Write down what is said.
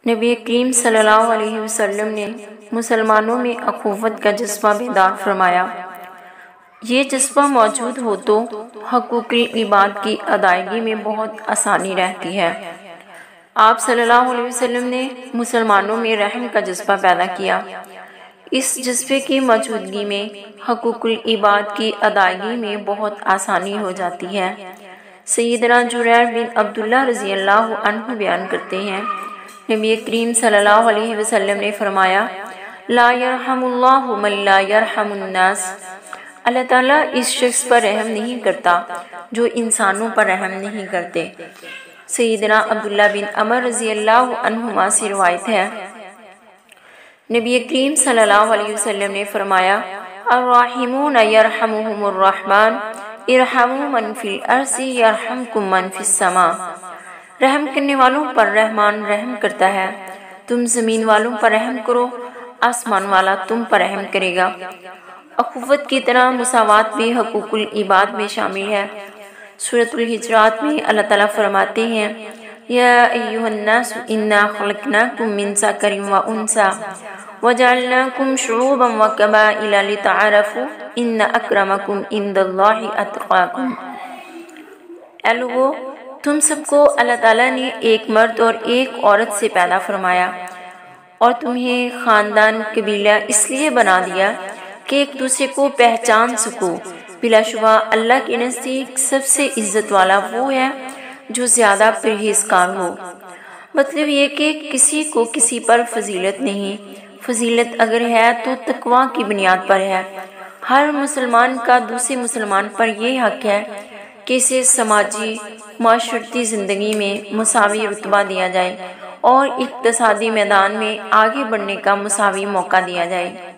نبی کریم صلی اللہ علیہ وسلم نے مسلمانوں میں اخوت کا جذبہ بیدار فرمایا۔ یہ جذبہ موجود ہو تو حقوق العباد کی ادائیگی میں بہت آسانی رہتی ہے۔ آپ صلی اللہ علیہ وسلم نے مسلمانوں میں رحم کا جذبہ پیدا کیا۔ اس جذبے کی موجودگی میں حقوق العباد کی ادائیگی میں بہت آسانی ہو جاتی ہے۔ سیدنا جریر بن عبداللہ رضی اللہ عنہ بیان کرتے ہیں، نبی کریم صلی اللہ علیہ وسلم نے فرمایا، لا یرحم اللہ من لا یرحم الناس، اللہ تعالیٰ اس شخص پر رحم نہیں کرتا جو انسانوں پر رحم نہیں کرتے۔ سیدنا عبداللہ بن عمر رضی اللہ عنہما سے روایت ہے، نبی کریم صلی اللہ علیہ وسلم نے فرمایا، الراحمون یرحمہم الرحمن ارحموا من فی الارض یرحمکم من فی السماء، رحم کرنے والوں پر رحمان رحم کرتا ہے، تم زمین والوں پر رحم کرو، آسمان والا تم پر رحم کرے گا۔ اخوت کی طرح مساوات بھی حقوق العباد میں شامل ہے۔ سورۃ الحجرات میں اللہ تعالیٰ فرماتے ہیں، یا ایھا الناس انا خلقناکم من ذکر و انثی وجعلناکم شعوبا وقبائل لتعارفوا ان اکرمکم عند اللہ اتقاکم۔ اے لوگو، تم سب کو اللہ تعالیٰ نے ایک مرد اور ایک عورت سے پیدا فرمایا اور تمہیں خاندان قبیلہ اس لیے بنا دیا کہ ایک دوسرے کو پہچان سکو۔ بلا شبہ اللہ کے نزدیک سب سے عزت والا وہ ہے جو زیادہ پرہیزگار ہو۔ مطلب یہ کہ کسی کو کسی پر فضیلت نہیں، فضیلت اگر ہے تو تقویٰ کی بنیاد پر ہے۔ ہر مسلمان کا دوسرے مسلمان پر یہ حق ہے کہ اسے سماجی معاشرتی زندگی میں مساوی رتبہ دیا جائے اور اقتصادی میدان میں آگے بڑھنے کا مساوی موقع دیا جائے۔